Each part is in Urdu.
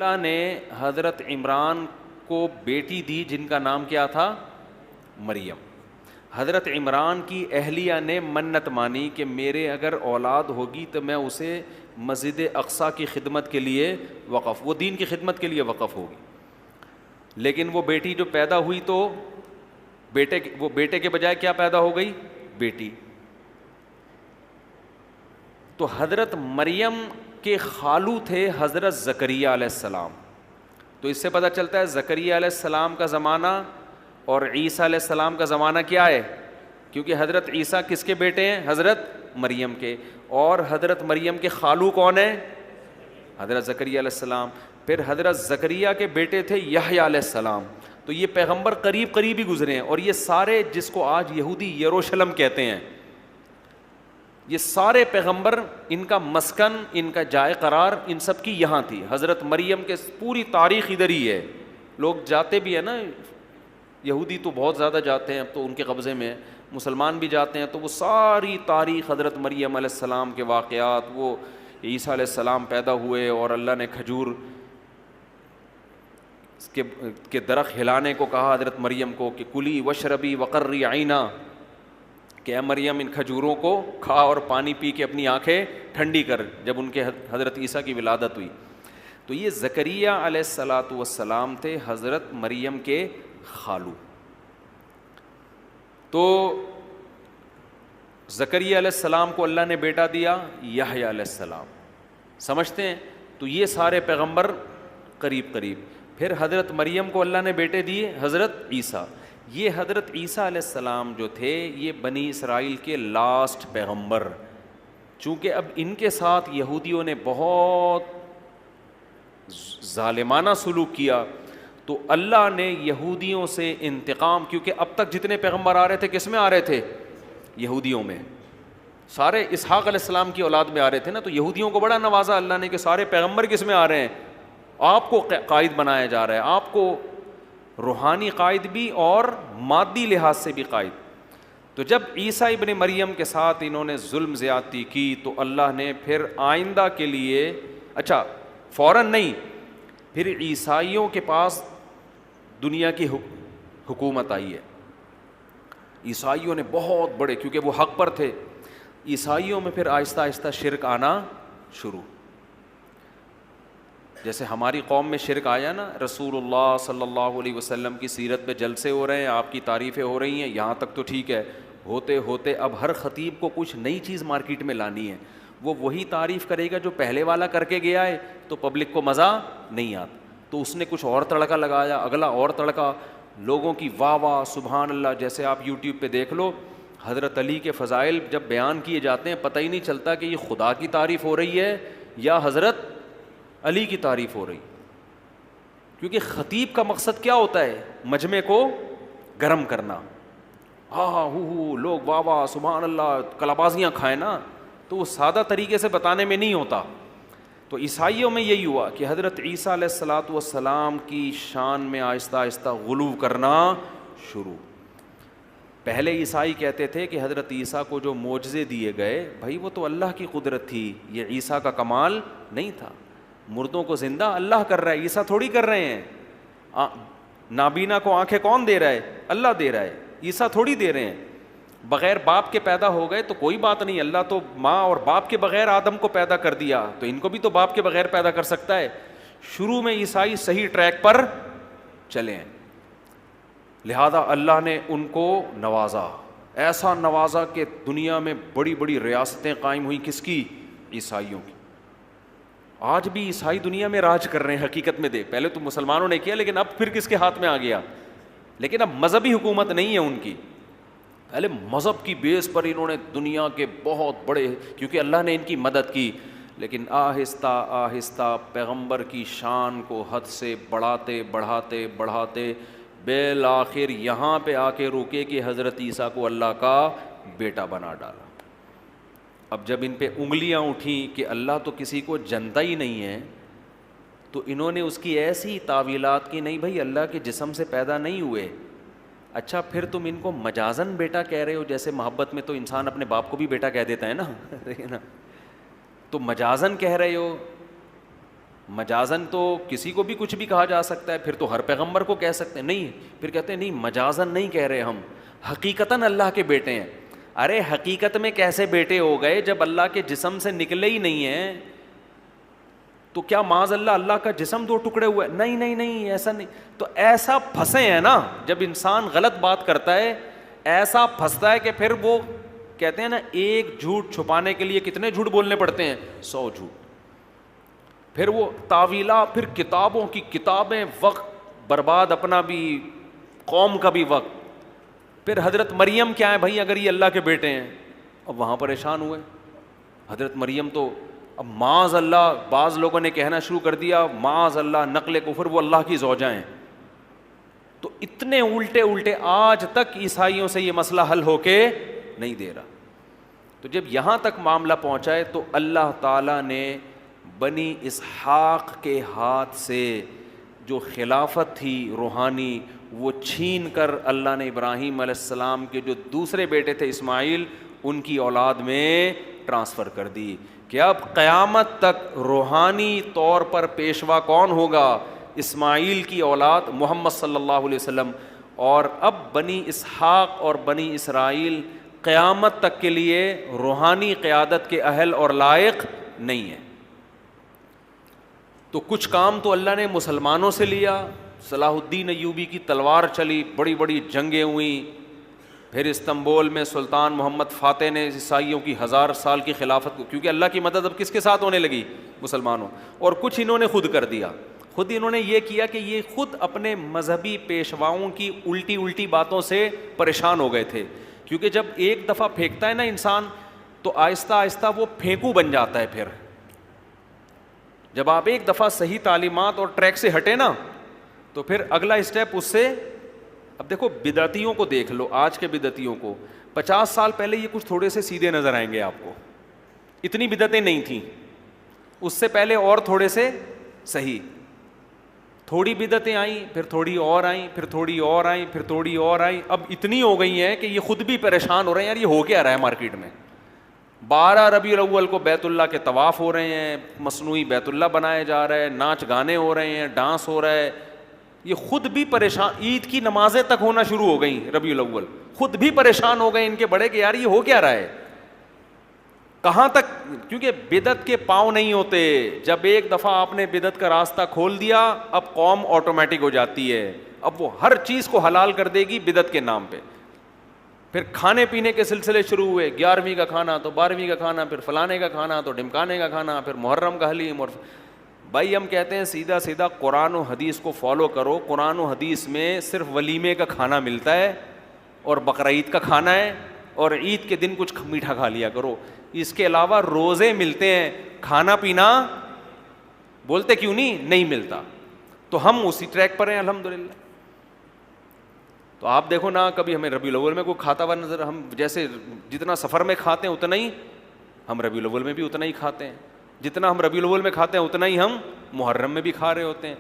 اللہ نے حضرت عمران کو بیٹی دی جن کا نام کیا تھا؟ مریم. حضرت عمران کی اہلیہ نے منت مانی کہ میرے اگر اولاد ہوگی تو میں اسے مسجد اقصیٰ کی خدمت کے لیے وقف، وہ دین کی خدمت کے لیے وقف ہوگی. لیکن وہ بیٹی جو پیدا ہوئی تو وہ بیٹے کے بجائے کیا پیدا ہو گئی؟ بیٹی. تو حضرت مریم کے خالو تھے حضرت زکریا علیہ السلام. تو اس سے پتہ چلتا ہے زکریا علیہ السلام کا زمانہ اور عیسیٰ علیہ السلام کا زمانہ کیا ہے، کیونکہ حضرت عیسیٰ کس کے بیٹے ہیں؟ حضرت مریم کے. اور حضرت مریم کے خالو کون ہیں؟ حضرت زکریا علیہ السلام. پھر حضرت زکریا کے بیٹے تھے یحییٰ علیہ السلام. تو یہ پیغمبر قریب قریب ہی گزرے ہیں. اور یہ سارے جس کو آج یہودی یروشلم کہتے ہیں، یہ سارے پیغمبر، ان کا مسکن، ان کا جائے قرار ان سب کی یہاں تھی. حضرت مریم کے پوری تاریخ ادھر ہی ہے. لوگ جاتے بھی ہیں نا، یہودی تو بہت زیادہ جاتے ہیں، اب تو ان کے قبضے میں ہے. مسلمان بھی جاتے ہیں تو وہ ساری تاریخ حضرت مریم علیہ السلام کے واقعات، وہ عیسیٰ علیہ السلام پیدا ہوئے اور اللہ نے کھجور کے درخت ہلانے کو کہا حضرت مریم کو کہ کلی وشربی وقرری عینا، کہ اے مریم ان کھجوروں کو کھا اور پانی پی کے اپنی آنکھیں ٹھنڈی کر، جب ان کے حضرت عیسیٰ کی ولادت ہوئی. تو یہ زکریا علیہ السلام تھے حضرت مریم کے خالو. تو زکریا علیہ السلام کو اللہ نے بیٹا دیا یحییٰ علیہ السلام. سمجھتے ہیں؟ تو یہ سارے پیغمبر قریب قریب. پھر حضرت مریم کو اللہ نے بیٹے دیے حضرت عیسیٰ. یہ حضرت عیسیٰ علیہ السلام جو تھے یہ بنی اسرائیل کے لاسٹ پیغمبر. چونکہ اب ان کے ساتھ یہودیوں نے بہت ظالمانہ سلوک کیا تو اللہ نے یہودیوں سے انتقام، کیونکہ اب تک جتنے پیغمبر آ رہے تھے کس میں آ رہے تھے؟ یہودیوں میں. سارے اسحاق علیہ السلام کی اولاد میں آ رہے تھے نا. تو یہودیوں کو بڑا نوازا اللہ نے کہ سارے پیغمبر کس میں آ رہے ہیں؟ آپ کو قائد بنایا جا رہا ہے، آپ کو روحانی قائد بھی اور مادی لحاظ سے بھی قائد. تو جب عیسیٰ ابن مریم کے ساتھ انہوں نے ظلم زیادتی کی تو اللہ نے پھر آئندہ کے لیے، اچھا فوراً نہیں، پھر عیسائیوں کے پاس دنیا کی حکومت آئی ہے. عیسائیوں نے بہت بڑے، کیونکہ وہ حق پر تھے، عیسائیوں میں پھر آہستہ آہستہ شرک آنا شروع. جیسے ہماری قوم میں شرک آیا نا، رسول اللہ صلی اللہ علیہ وسلم کی سیرت پہ جلسے ہو رہے ہیں، آپ کی تعریفیں ہو رہی ہیں، یہاں تک تو ٹھیک ہے. ہوتے ہوتے اب ہر خطیب کو کچھ نئی چیز مارکیٹ میں لانی ہے. وہ وہی تعریف کرے گا جو پہلے والا کر کے گیا ہے، تو پبلک کو مزہ نہیں آتا. تو اس نے کچھ اور تڑکا لگایا، اگلا اور تڑکا، لوگوں کی واہ واہ سبحان اللہ. جیسے آپ یوٹیوب پہ دیکھ لو، حضرت علی کے فضائل جب بیان کیے جاتے ہیں پتہ ہی نہیں چلتا کہ یہ خدا کی تعریف ہو رہی ہے یا حضرت علی کی تعریف ہو رہی. کیونکہ خطیب کا مقصد کیا ہوتا ہے؟ مجمع کو گرم کرنا. ہاں ہاں ہو لوگ واہ واہ سبحان اللہ کلابازیاں کھائیں نا. تو وہ سادہ طریقے سے بتانے میں نہیں ہوتا. تو عیسائیوں میں یہی ہوا کہ حضرت عیسیٰ علیہ السلام کی شان میں آہستہ آہستہ غلو کرنا شروع. پہلے عیسائی کہتے تھے کہ حضرت عیسیٰ کو جو معجزے دیے گئے بھائی وہ تو اللہ کی قدرت تھی، یہ عیسیٰ کا کمال نہیں تھا. مردوں کو زندہ اللہ کر رہا ہے، عیسیٰ تھوڑی کر رہے ہیں. نابینا کو آنکھیں کون دے رہا ہے؟ اللہ دے رہا ہے، عیسیٰ تھوڑی دے رہے ہیں. بغیر باپ کے پیدا ہو گئے تو کوئی بات نہیں، اللہ تو ماں اور باپ کے بغیر آدم کو پیدا کر دیا، تو ان کو بھی تو باپ کے بغیر پیدا کر سکتا ہے. شروع میں عیسائی صحیح ٹریک پر چلے ہیں، لہذا اللہ نے ان کو نوازا، ایسا نوازا کہ دنیا میں بڑی بڑی ریاستیں قائم ہوئیں. کس کی؟ عیسائیوں کی. آج بھی عیسائی دنیا میں راج کر رہے ہیں حقیقت میں. دیکھ، پہلے تو مسلمانوں نے کیا، لیکن اب پھر کس کے ہاتھ میں آ گیا؟ لیکن اب مذہبی حکومت نہیں ہے ان کی. پہلے مذہب کی بیس پر انہوں نے دنیا کے بہت بڑے، کیونکہ اللہ نے ان کی مدد کی، لیکن آہستہ آہستہ پیغمبر کی شان کو حد سے بڑھاتے بڑھاتے بڑھاتے بالآخر یہاں پہ آ کے روکے کہ حضرت عیسیٰ کو اللہ کا بیٹا بنا ڈالا. اب جب ان پہ انگلیاں اٹھیں کہ اللہ تو کسی کو جنتا ہی نہیں ہے، تو انہوں نے اس کی ایسی تعویلات کی، نہیں بھائی اللہ کے جسم سے پیدا نہیں ہوئے. اچھا پھر تم ان کو مجازن بیٹا کہہ رہے ہو، جیسے محبت میں تو انسان اپنے باپ کو بھی بیٹا کہہ دیتا ہے نا. تو مجازن کہہ رہے ہو، مجازن تو کسی کو بھی کچھ بھی کہا جا سکتا ہے، پھر تو ہر پیغمبر کو کہہ سکتے ہیں، نہیں، پھر کہتے ہیں نہیں مجازن نہیں کہہ رہے ہم، حقیقتاً اللہ کے بیٹے ہیں۔ ارے حقیقت میں کیسے بیٹے ہو گئے جب اللہ کے جسم سے نکلے ہی نہیں ہیں؟ تو کیا معاذ اللہ اللہ کا جسم دو ٹکڑے ہوئے؟ نہیں نہیں نہیں، ایسا نہیں۔ تو ایسا پھنسے ہیں نا، جب انسان غلط بات کرتا ہے ایسا پھنستا ہے کہ پھر وہ کہتے ہیں نا ایک جھوٹ چھپانے کے لیے کتنے جھوٹ بولنے پڑتے ہیں؟ 100 جھوٹ۔ پھر وہ تاویلہ، پھر کتابوں کی کتابیں، وقت برباد اپنا بھی، قوم کا بھی وقت۔ پھر حضرت مریم کیا ہے بھائی اگر یہ اللہ کے بیٹے ہیں؟ اب وہاں پریشان ہوئے۔ حضرت مریم تو اب معاذ اللہ بعض لوگوں نے کہنا شروع کر دیا معاذ اللہ نقل کفر، وہ اللہ کی زوجہ ہیں۔ تو اتنے الٹے الٹے، آج تک عیسائیوں سے یہ مسئلہ حل ہو کے نہیں دے رہا۔ تو جب یہاں تک معاملہ پہنچا ہے تو اللہ تعالیٰ نے بنی اسحاق کے ہاتھ سے جو خلافت تھی روحانی وہ چھین کر اللہ نے ابراہیم علیہ السلام کے جو دوسرے بیٹے تھے اسماعیل، ان کی اولاد میں ٹرانسفر کر دی کہ اب قیامت تک روحانی طور پر پیشوا کون ہوگا؟ اسماعیل کی اولاد محمد صلی اللہ علیہ وسلم۔ اور اب بنی اسحاق اور بنی اسرائیل قیامت تک کے لیے روحانی قیادت کے اہل اور لائق نہیں ہے۔ تو کچھ کام تو اللہ نے مسلمانوں سے لیا، صلاح الدین ایوبی کی تلوار چلی، بڑی بڑی جنگیں ہوئیں، پھر استنبول میں سلطان محمد فاتح نے عیسائیوں کی 1000 سال کی خلافت کو، کیونکہ اللہ کی مدد اب کس کے ساتھ ہونے لگی؟ مسلمانوں۔ اور کچھ انہوں نے خود کر دیا، خود انہوں نے یہ کیا کہ یہ خود اپنے مذہبی پیشواؤں کی الٹی الٹی باتوں سے پریشان ہو گئے تھے، کیونکہ جب ایک دفعہ پھینکتا ہے نا انسان تو آہستہ آہستہ وہ پھینکو بن جاتا ہے۔ پھر جب آپ ایک دفعہ صحیح تعلیمات اور ٹریک سے ہٹے نا تو پھر اگلا اسٹیپ اس سے، اب دیکھو بدعتیوں کو دیکھ لو، آج کے بدعتیوں کو، 50 سال پہلے یہ کچھ تھوڑے سے سیدھے نظر آئیں گے آپ کو، اتنی بدعتیں نہیں تھیں، اس سے پہلے اور تھوڑے سے صحیح، تھوڑی بدعتیں آئیں، پھر تھوڑی اور آئیں، پھر تھوڑی اور آئیں، پھر تھوڑی اور آئیں، اب اتنی ہو گئی ہیں کہ یہ خود بھی پریشان ہو رہے ہیں یار یہ ہو کیا رہا ہے مارکیٹ میں۔ 12 ربیع الاول کو بیت اللہ کے طواف ہو رہے ہیں، مصنوعی بیت اللہ بنائے جا رہے ہیں، ناچ گانے ہو رہے ہیں، ڈانس ہو رہا ہے، یہ خود بھی پریشان، عید کی نمازیں تک ہونا شروع ہو گئیں ربیع الاول، خود بھی پریشان ہو گئے ان کے بڑے کہ یار یہ ہو کیا رہا ہے، کہاں تک؟ کیونکہ بدعت کے پاؤں نہیں ہوتے، جب ایک دفعہ آپ نے بدعت کا راستہ کھول دیا اب قوم آٹومیٹک ہو جاتی ہے، اب وہ ہر چیز کو حلال کر دے گی بدعت کے نام پہ۔ پھر کھانے پینے کے سلسلے شروع ہوئے، 11ویں کا کھانا تو 12ویں کا کھانا، پھر فلانے کا کھانا تو ڈمکانے کا کھانا، پھر محرم کا حلیم۔ اور بھائی ہم کہتے ہیں سیدھا سیدھا قرآن و حدیث کو فالو کرو، قرآن و حدیث میں صرف ولیمے کا کھانا ملتا ہے اور بقرعید کا کھانا ہے، اور عید کے دن کچھ میٹھا کھا لیا کرو، اس کے علاوہ روزے ملتے ہیں، کھانا پینا بولتے کیوں نہیں ملتا۔ تو ہم اسی ٹریک پر ہیں الحمدللہ۔ تو آپ دیکھو نا کبھی ہمیں ربیع الاول میں کوئی کھاتا ہوا نظر، ہم جیسے جتنا سفر میں کھاتے ہیں اتنا ہی ہم ربیع الاول میں بھی اتنا ہی کھاتے ہیں، جتنا ہم ربیع الاول میں کھاتے ہیں اتنا ہی ہم محرم میں بھی کھا رہے ہوتے ہیں۔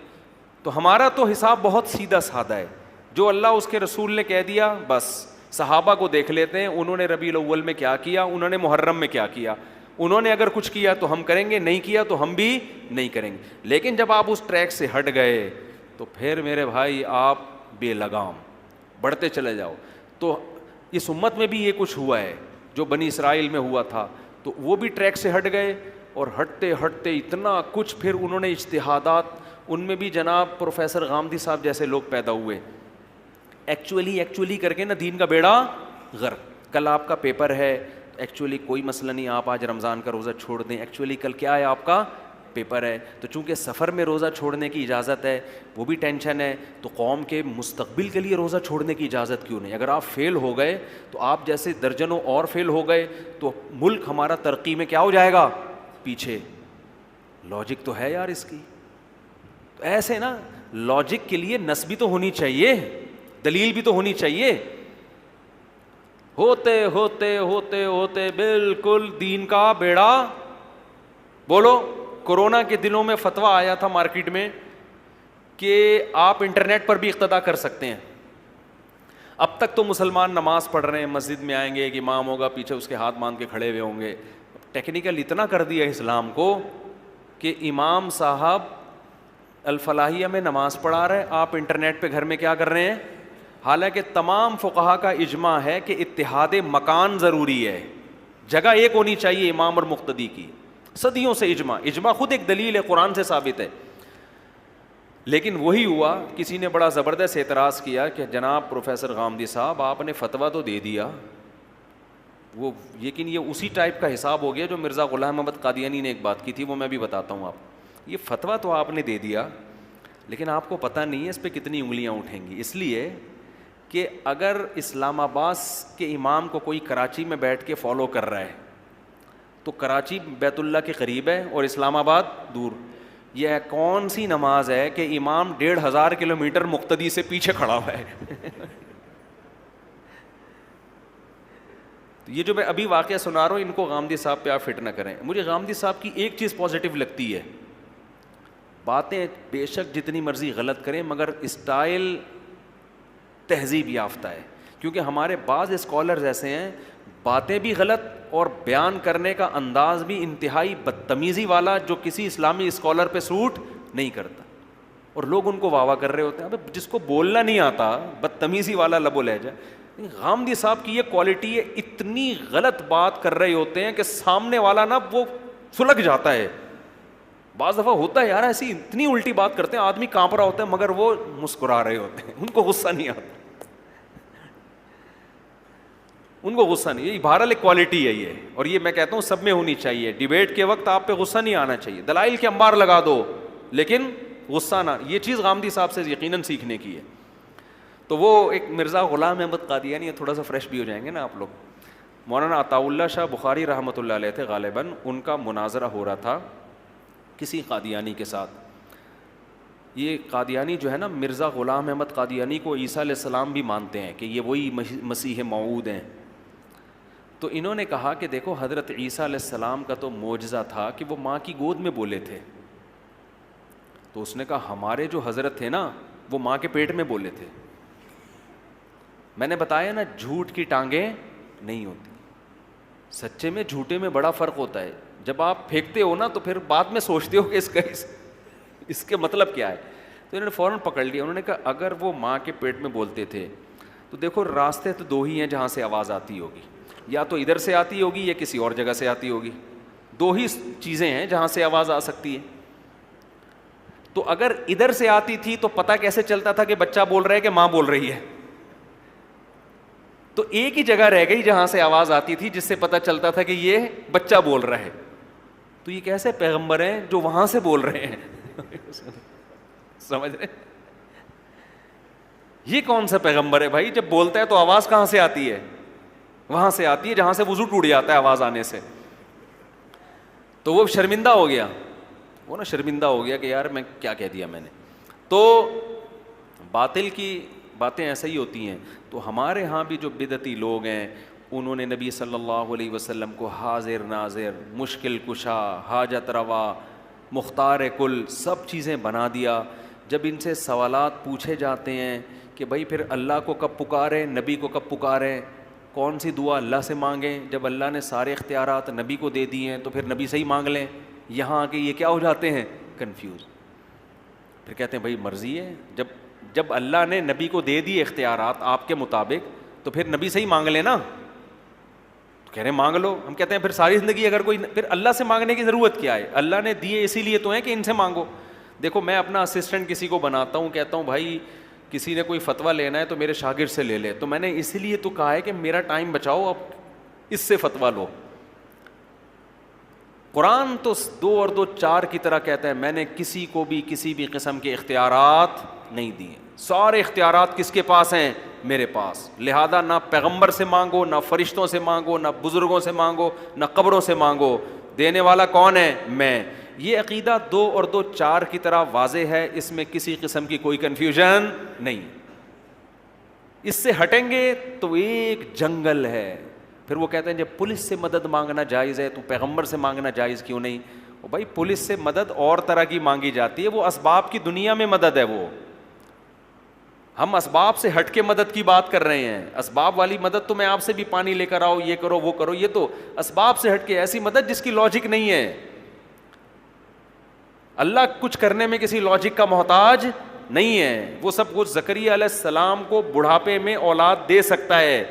تو ہمارا تو حساب بہت سیدھا سادہ ہے، جو اللہ اس کے رسول نے کہہ دیا بس۔ صحابہ کو دیکھ لیتے ہیں انہوں نے ربیع الاول میں کیا کیا، انہوں نے محرم میں کیا کیا، انہوں نے اگر کچھ کیا تو ہم کریں گے، نہیں کیا تو ہم بھی نہیں کریں گے۔ لیکن جب آپ اس ٹریک سے ہٹ گئے تو پھر میرے بھائی آپ بے لگام بڑھتے چلے جاؤ۔ تو اس امت میں بھی یہ کچھ ہوا ہے جو بنی اسرائیل میں ہوا تھا، تو وہ بھی ٹریک سے ہٹ گئے، اور ہٹتے ہٹتے اتنا کچھ پھر انہوں نے اجتہادات، ان میں بھی جناب پروفیسر غامدی صاحب جیسے لوگ پیدا ہوئے، ایکچولی کر کے نا دین کا بیڑا غرق۔ کل آپ کا پیپر ہے، ایکچولی کوئی مسئلہ نہیں، آپ آج رمضان کا روزہ چھوڑ دیں، ایکچولی کل کیا ہے آپ کا پیپر ہے، تو چونکہ سفر میں روزہ چھوڑنے کی اجازت ہے وہ بھی ٹینشن ہے، تو قوم کے مستقبل کے لیے روزہ چھوڑنے کی اجازت کیوں نہیں؟ اگر آپ فیل ہو گئے تو آپ جیسے درجنوں اور فیل ہو گئے تو ملک ہمارا ترقی میں کیا ہو جائے گا؟ پیچھے۔ لاجک تو ہے یار اس کی، تو ایسے نا لاجک کے لیے نس بھی تو ہونی چاہیے، دلیل بھی تو ہونی چاہیے۔ ہوتے ہوتے ہوتے ہوتے بالکل دین کا بیڑا، بولو کورونا کے دنوں میں فتویٰ آیا تھا مارکیٹ میں کہ آپ انٹرنیٹ پر بھی اقتدا کر سکتے ہیں۔ اب تک تو مسلمان نماز پڑھ رہے ہیں، مسجد میں آئیں گے، ایک امام ہوگا پیچھے اس کے ہاتھ باندھ کے کھڑے ہوئے ہوں گے، ٹیکنیکل اتنا کر دیا اسلام کو کہ امام صاحب الفلاحیہ میں نماز پڑھا رہے ہیں، آپ انٹرنیٹ پہ گھر میں کیا کر رہے ہیں؟ حالانکہ تمام فقہا کا اجماع ہے کہ اتحاد مکان ضروری ہے، جگہ ایک ہونی چاہیے امام اور مقتدی کی، صدیوں سے اجماع خود ایک دلیل ہے، قرآن سے ثابت ہے. لیکن وہی ہوا، کسی نے بڑا زبردست اعتراض کیا کہ جناب پروفیسر غامدی صاحب آپ نے فتویٰ تو دے دیا، وہ لیکن یہ اسی ٹائپ کا حساب ہو گیا جو مرزا غلام احمد قادیانی نے ایک بات کی تھی، وہ میں بھی بتاتا ہوں آپ. یہ فتویٰ تو آپ نے دے دیا لیکن آپ کو پتہ نہیں ہے اس پہ کتنی انگلیاں اٹھیں گی، اس لیے کہ اگر اسلام آباد کے امام کو کوئی کراچی میں بیٹھ کے فالو کر رہا ہے تو کراچی بیت اللہ کے قریب ہے اور اسلام آباد دور. یہ کون سی نماز ہے کہ امام 1500 کلومیٹر مقتدی سے پیچھے کھڑا ہوا ہے؟ یہ جو میں ابھی واقعہ سنا رہا ہوں ان کو غامدی صاحب پہ آپ فٹ نہ کریں. مجھے غامدی صاحب کی ایک چیز پازیٹیو لگتی ہے، باتیں بے شک جتنی مرضی غلط کریں مگر اسٹائل تہذیب یافتہ ہے. کیونکہ ہمارے بعض اسکالرز ایسے ہیں باتیں بھی غلط اور بیان کرنے کا انداز بھی انتہائی بدتمیزی والا جو کسی اسلامی اسکالر پہ سوٹ نہیں کرتا، اور لوگ ان کو واہ واہ کر رہے ہوتے ہیں. ابے جس کو بولنا نہیں آتا بدتمیزی والا لب و لہجہ. غامدی صاحب کی یہ کوالٹی ہے، اتنی غلط بات کر رہے ہوتے ہیں کہ سامنے والا نا وہ سلگ جاتا ہے. بعض دفعہ ہوتا ہے یار ایسی اتنی الٹی بات کرتے ہیں آدمی کانپ رہا ہوتا ہے مگر وہ مسکرا رہے ہوتے ہیں، ان کو غصہ نہیں آتا، ان کو غصہ نہیں. یہ بہرحال ایک کوالٹی ہے یہ، اور یہ میں کہتا ہوں سب میں ہونی چاہیے. ڈیبیٹ کے وقت آپ پہ غصہ نہیں آنا چاہیے، دلائل کے انبار لگا دو لیکن غصہ نہ. یہ چیز غامدی صاحب سے یقیناً سیکھنے کی ہے. تو وہ ایک مرزا غلام احمد قادیانی، تھوڑا سا فریش بھی ہو جائیں گے نا آپ لوگ. مولانا عطاء اللہ شاہ بخاری رحمۃ اللہ علیہ تھے غالباً، ان کا مناظرہ ہو رہا تھا کسی قادیانی کے ساتھ. یہ قادیانی جو ہے نا مرزا غلام احمد قادیانی کو عیسیٰ علیہ السلام بھی مانتے ہیں کہ یہ وہی مسیح موعود ہیں. تو انہوں نے کہا کہ دیکھو حضرت عیسیٰ علیہ السلام کا تو معجزہ تھا کہ وہ ماں کی گود میں بولے تھے. تو اس نے کہا ہمارے جو حضرت تھے نا وہ ماں کے پیٹ میں بولے تھے. میں نے بتایا نا جھوٹ کی ٹانگیں نہیں ہوتی، سچے میں جھوٹے میں بڑا فرق ہوتا ہے. جب آپ پھینکتے ہو نا تو پھر بعد میں سوچتے ہو کہ اس کے مطلب کیا ہے. تو انہوں نے فوراً پکڑ لیا. انہوں نے کہا اگر وہ ماں کے پیٹ میں بولتے تھے تو دیکھو راستے تو دو ہی ہیں جہاں سے آواز آتی ہوگی، یا تو ادھر سے آتی ہوگی یا کسی اور جگہ سے آتی ہوگی. دو ہی چیزیں ہیں جہاں سے آواز آ سکتی ہے. تو اگر ادھر سے آتی تھی تو پتہ کیسے چلتا تھا کہ بچہ بول رہا ہے کہ ماں بول رہی ہے؟ تو ایک ہی جگہ رہ گئی جہاں سے آواز آتی تھی جس سے پتہ چلتا تھا کہ یہ بچہ بول رہا ہے. تو یہ کیسے پیغمبر ہیں جو وہاں سے بول رہے ہیں؟ سمجھ رہے؟ یہ کون سا پیغمبر ہے بھائی؟ جب بولتا ہے تو آواز کہاں سے آتی ہے؟ وہاں سے آتی ہے جہاں سے وضو ٹوٹ جاتا ہے آواز آنے سے. تو وہ شرمندہ ہو گیا، وہ نا شرمندہ ہو گیا کہ یار میں کیا کہہ دیا میں نے. تو باطل کی باتیں ایسے ہی ہوتی ہیں. تو ہمارے ہاں بھی جو بدعتی لوگ ہیں انہوں نے نبی صلی اللہ علیہ وسلم کو حاضر ناظر، مشکل کشا، حاجت روا، مختار کل سب چیزیں بنا دیا. جب ان سے سوالات پوچھے جاتے ہیں کہ بھائی پھر اللہ کو کب پکاریں، نبی کو کب پکاریں، کون سی دعا اللہ سے مانگیں، جب اللہ نے سارے اختیارات نبی کو دے دیے ہیں تو پھر نبی سے ہی مانگ لیں. یہاں آ کے یہ کیا ہو جاتے ہیں؟ کنفیوز. پھر کہتے ہیں بھائی مرضی ہے، جب اللہ نے نبی کو دے دی اختیارات آپ کے مطابق تو پھر نبی سے ہی مانگ لینا. تو کہہ رہے ہیں مانگ لو. ہم کہتے ہیں پھر ساری زندگی اگر کوئی پھر اللہ سے مانگنے کی ضرورت کیا ہے؟ اللہ نے دیے اسی لیے تو ہیں کہ ان سے مانگو. دیکھو میں اپنا اسسٹنٹ کسی کو بناتا ہوں، کہتا ہوں بھائی کسی نے کوئی فتویٰ لینا ہے تو میرے شاگرد سے لے لے. تو میں نے اسی لیے تو کہا ہے کہ میرا ٹائم بچاؤ، اب اس سے فتویٰ لو. قرآن تو 2 اور 2 4 کی طرح کہتا ہے میں نے کسی کو بھی کسی بھی قسم کے اختیارات نہیں دیے. سارے اختیارات کس کے پاس ہیں؟ میرے پاس. لہذا نہ پیغمبر سے مانگو، نہ فرشتوں سے مانگو، نہ بزرگوں سے مانگو، نہ قبروں سے مانگو. دینے والا کون ہے؟ میں. یہ عقیدہ 2 اور 2 4 کی طرح واضح ہے، اس میں کسی قسم کی کوئی کنفیوژن نہیں. اس سے ہٹیں گے تو ایک جنگل ہے. پھر وہ کہتے ہیں جب پولیس سے مدد مانگنا جائز ہے تو پیغمبر سے مانگنا جائز کیوں نہیں؟ بھائی پولیس سے مدد اور طرح کی مانگی جاتی ہے، وہ اسباب کی دنیا میں مدد ہے. وہ ہم اسباب سے ہٹ کے مدد کی بات کر رہے ہیں. اسباب والی مدد تو میں آپ سے بھی پانی لے کر آؤ، یہ کرو وہ کرو، یہ تو اسباب سے ہٹ کے ایسی مدد جس کی لاجک نہیں ہے. اللہ کچھ کرنے میں کسی لاجک کا محتاج نہیں ہے. وہ سب کچھ زکریا علیہ السلام کو بڑھاپے میں اولاد دے سکتا ہے.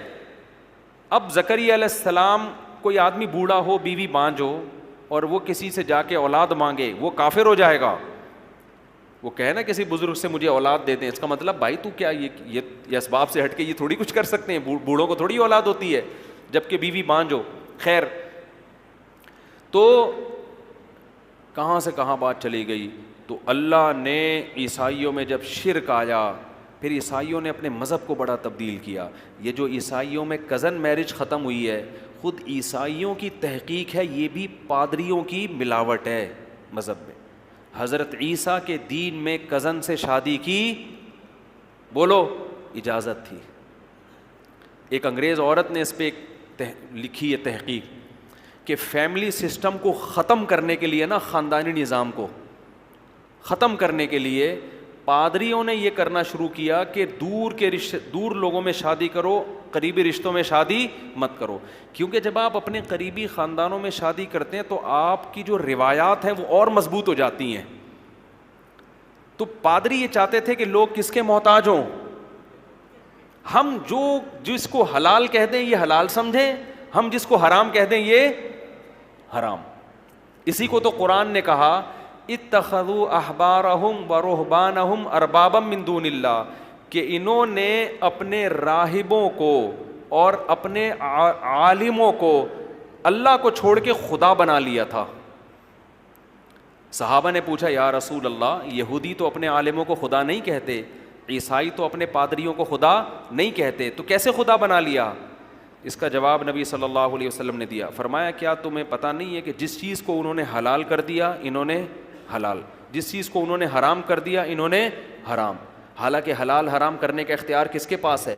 اب زکریا علیہ السلام, کوئی آدمی بوڑھا ہو, بیوی بانجھ ہو, اور وہ کسی سے جا کے اولاد مانگے, وہ کافر ہو جائے گا. وہ کہے نا کسی بزرگ سے مجھے اولاد دے دیں, اس کا مطلب بھائی تو کیا یہ اسباب سے ہٹ کے یہ تھوڑی کچھ کر سکتے ہیں, بوڑھوں کو تھوڑی اولاد ہوتی ہے جبکہ بیوی بانجھ ہو. خیر, تو کہاں سے کہاں بات چلی گئی. تو اللہ نے عیسائیوں میں جب شرک آیا, پھر عیسائیوں نے اپنے مذہب کو بڑا تبدیل کیا. یہ جو عیسائیوں میں کزن میرج ختم ہوئی ہے, خود عیسائیوں کی تحقیق ہے, یہ بھی پادریوں کی ملاوٹ ہے مذہب میں. حضرت عیسیٰ کے دین میں کزن سے شادی کی, بولو, اجازت تھی. ایک انگریز عورت نے اس پہ لکھی ہے تحقیق کہ فیملی سسٹم کو ختم کرنے کے لیے نا, خاندانی نظام کو ختم کرنے کے لیے پادریوں نے یہ کرنا شروع کیا کہ دور لوگوں میں شادی کرو, قریبی رشتوں میں شادی مت کرو. کیونکہ جب آپ اپنے قریبی خاندانوں میں شادی کرتے ہیں تو آپ کی جو روایات ہیں وہ اور مضبوط ہو جاتی ہیں. تو پادری یہ چاہتے تھے کہ لوگ کس کے محتاج ہوں, ہم جس کو حلال کہہ دیں یہ حلال سمجھیں, ہم جس کو حرام کہہ دیں یہ حرام. اسی کو تو قرآن نے کہا اتخذوا احبارہم ورہبانہم اربابا من دون اللہ, کہ انہوں نے اپنے راہبوں کو اور اپنے عالموں کو اللہ کو چھوڑ کے خدا بنا لیا تھا. صحابہ نے پوچھا یا رسول اللہ, یہودی تو اپنے عالموں کو خدا نہیں کہتے, عیسائی تو اپنے پادریوں کو خدا نہیں کہتے, تو کیسے خدا بنا لیا؟ اس کا جواب نبی صلی اللہ علیہ وسلم نے دیا. فرمایا کیا تمہیں پتہ نہیں ہے کہ جس چیز کو انہوں نے حلال کر دیا انہوں نے حلال, جس چیز کو انہوں نے حرام کر دیا انہوں نے حرام. حالانکہ حلال حرام کرنے کا اختیار کس کے پاس ہے؟